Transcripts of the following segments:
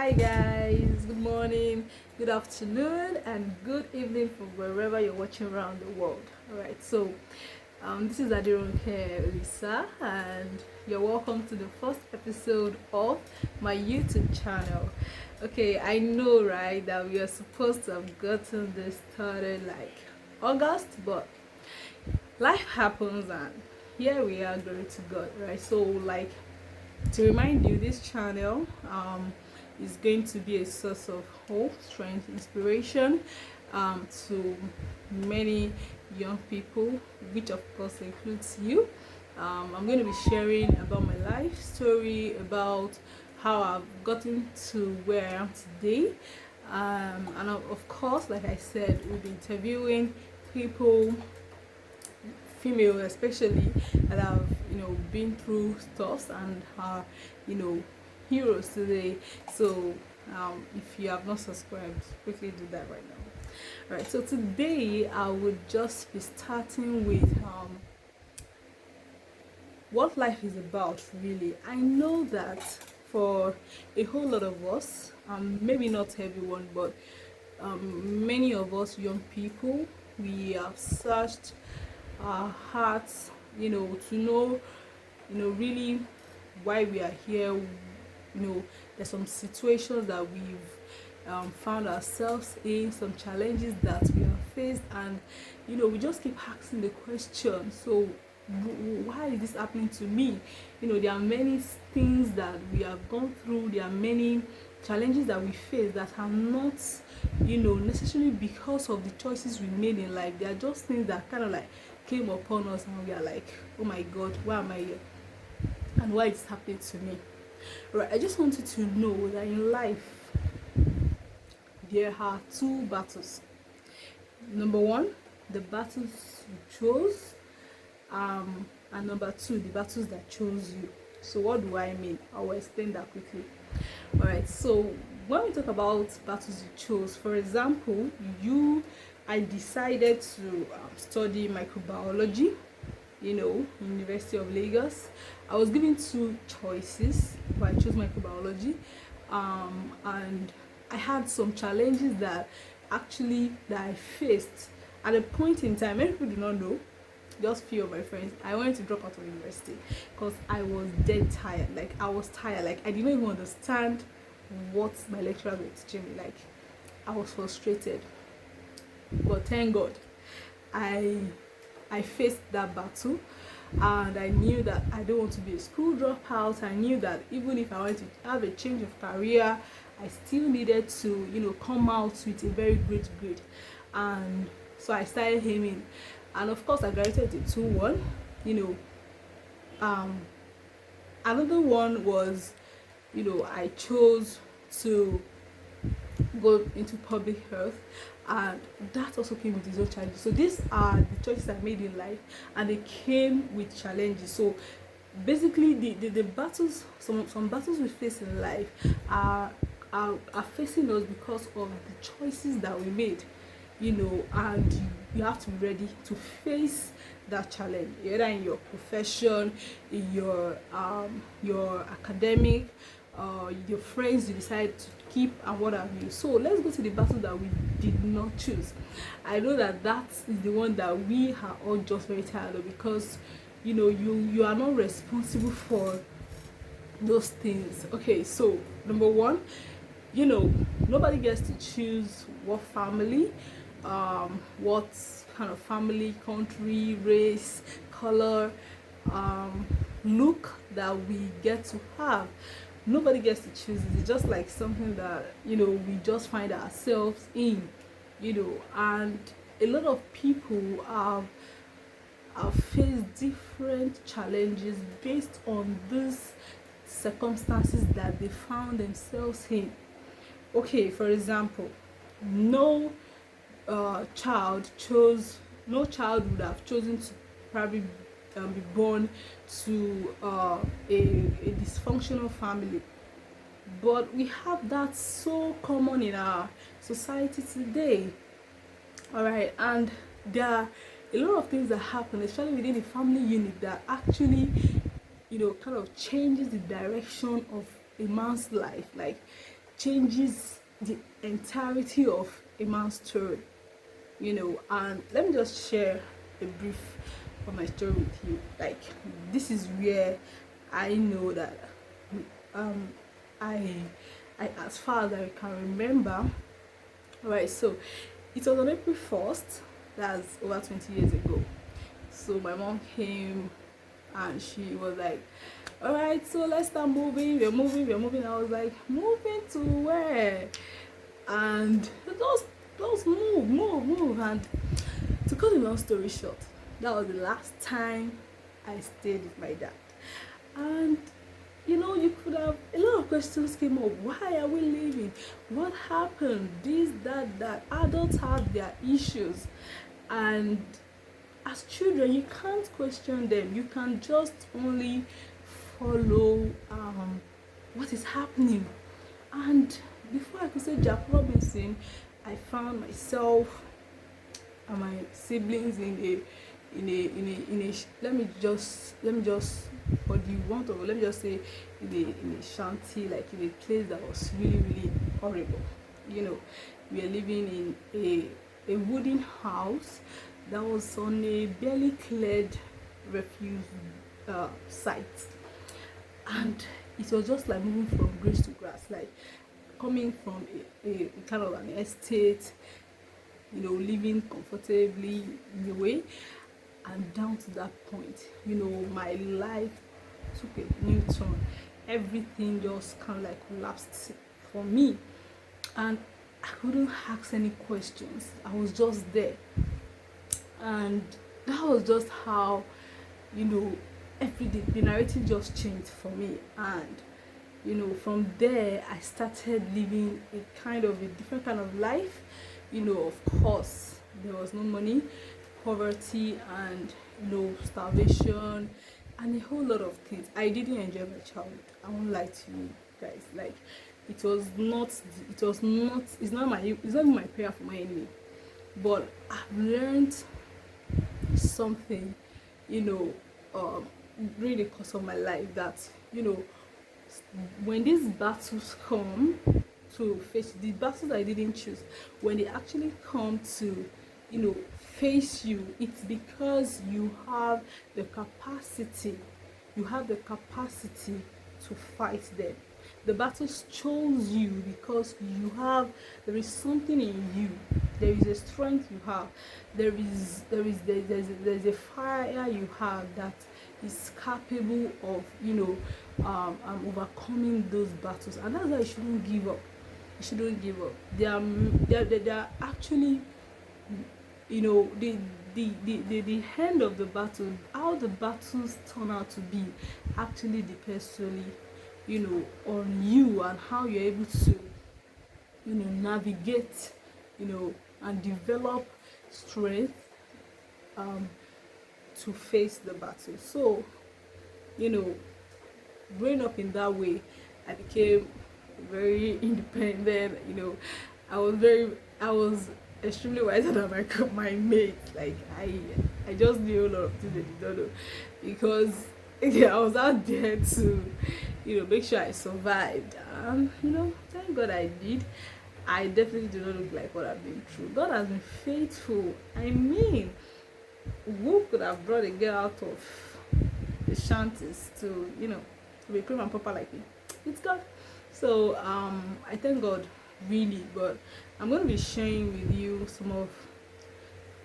Hi guys, good morning, good afternoon, and good evening from wherever you're watching around the world. Alright, so this is Adironke Lisa, and you're welcome to the first episode of my YouTube channel. Okay, I know, right, that we are supposed to have gotten this started like August, but life happens, and here we are, glory to God, right? So, like, to remind you, this channel is going to be a source of hope, strength, inspiration to many young people, which of course includes you. I'm going to be sharing about my life story, about how I've gotten to where I am today. And of course, like I said, we'll be interviewing people, female especially, that have been through stuff and are heroes today. So if you have not subscribed, quickly do that right now. All right, so today I would just be starting with what life is about. Really, I know that for a whole lot of us, maybe not everyone, but many of us young people, we have searched our hearts, to know, really why we are here. There's some situations that we've found ourselves in, some challenges that we have faced, and we just keep asking the question, so why is this happening to me? There are many things that we have gone through, there are many challenges that we face that are not necessarily because of the choices we made in life. They are just things that kind of like came upon us, and we are like, oh my God, why am I here, and why it's happening to me? Right, I just wanted to know that in life there are two battles. Number one, the battles you chose, and number two, the battles that chose you. So what do I mean? I will explain that quickly. All right, so when we talk about battles you chose, for example, I decided to study microbiology, University of Lagos. I was given two choices, but I chose microbiology, and I had some challenges that I faced at a point in time. Many people do not know, just few of my friends. I wanted to drop out of university because I was dead tired. Like, I was tired. Like, I didn't even understand what my lecturers were teaching me. Like, I was frustrated. But thank God, I I faced that battle, and I knew that I don't want to be a school dropout. I knew that even if I wanted to have a change of career, I still needed to, come out with a very great grade. And so I started aiming, and of course I graduated with 2-1. You know, um, Another one was, I chose to go into public health, and that also came with its own challenges. So these are the choices I made in life, and they came with challenges. So basically, the battles, some battles we face in life are facing us because of the choices that we made, and you have to be ready to face that challenge, either in your profession, in your academic, your friends you decide to keep, and what have you. So let's go to the battle that we did not choose. I know that that is the one that we are all just very tired of, because you are not responsible for those things. Okay, so number one, nobody gets to choose what family, what kind of family, country, race, color, um, look that we get to have. Nobody gets to choose it. It's just like something that we just find ourselves in, and a lot of people have faced different challenges based on these circumstances that they found themselves in. Okay, for example, no child chose, no child would have chosen to probably be born to a dysfunctional family, but we have that so common in our society today. All right, and there are a lot of things that happen, especially within the family unit, that actually kind of changes the direction of a man's life. Like, changes the entirety of a man's story, and let me just share a brief of my story with you. Like, this is where I know that um I as far as I can remember. Alright, so it was on April 1st, that's over 20 years ago. So my mom came and she was like, alright, so let's start moving. We're moving. I was like, moving to where? And just move. And to cut a long story short, that was the last time I stayed with my dad. And you could have, a lot of questions came up. Why are we leaving? What happened? This, that. Adults have their issues. And as children, you can't question them. You can just only follow what is happening. And before I could say Jack Robinson, I found myself and my siblings let me just for the want of, let me just say, in a shanty, like in a place that was really, really horrible. We are living in a wooden house that was on a barely cleared refuse site, and it was just like moving from grass to grass, like coming from a kind of an estate, living comfortably in a way, and down to that point, my life took a new turn. Everything just kind of like collapsed for me, and I couldn't ask any questions. I was just there, and that was just how, every day the narrative just changed for me. And from there I started living a kind of a different kind of life. Of course, there was no money, poverty, and starvation, and a whole lot of things. I didn't enjoy my childhood. I won't lie to you guys. Like, it's not my prayer for my enemy. But I've learned something, during the course of my life, that when these battles come to face, the battles I didn't choose, when they actually come to face you, it's because you have the capacity to fight them. The battles chose you because there is something in you, there is a strength you have, there's a fire you have that is capable of overcoming those battles. And that's why you shouldn't give up. They are actually, the end of the battle, how the battles turn out to be, actually depends solely on you, and how you're able to navigate and develop strength to face the battle. So growing up in that way, I became very independent. I was extremely wiser than my mates. Like, I just knew a lot of things they did not know, because I was out there to make sure I survived. Thank God I did. I definitely do not look like what I've been through. God has been faithful. I mean, who could have brought a girl out of the shanties to be prim and proper like me? It's God. So I thank God, really. But I'm going to be sharing with you some of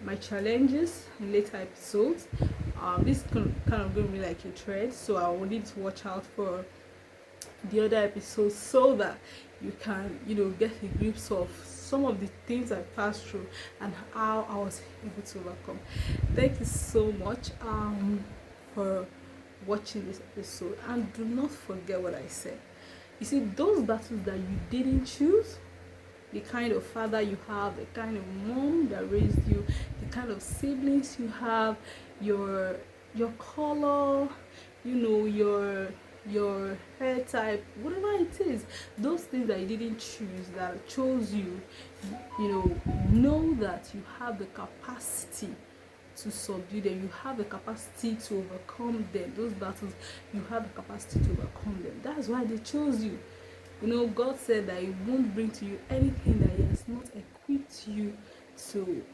my challenges in later episodes. This is kind of going to be like a thread, so I will need to watch out for the other episodes, so that you can get a glimpse of some of the things I passed through and how I was able to overcome. Thank you so much for watching this episode, and do not forget what I said. You see, those battles that you didn't choose, the kind of father you have, the kind of mom that raised you, the kind of siblings you have, your color, your hair type, whatever it is, those things that you didn't choose, that chose you, know that you have the capacity to subdue them. You have the capacity to overcome them. Those battles, you have the capacity to overcome them. That's why they chose you. You know, God said that He won't bring to you anything that He has not equipped you to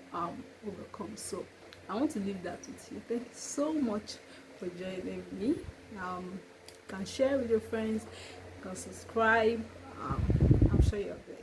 overcome. So I want to leave that with you. Thank you so much for joining me. You can share with your friends, you can subscribe. I'm sure you're there.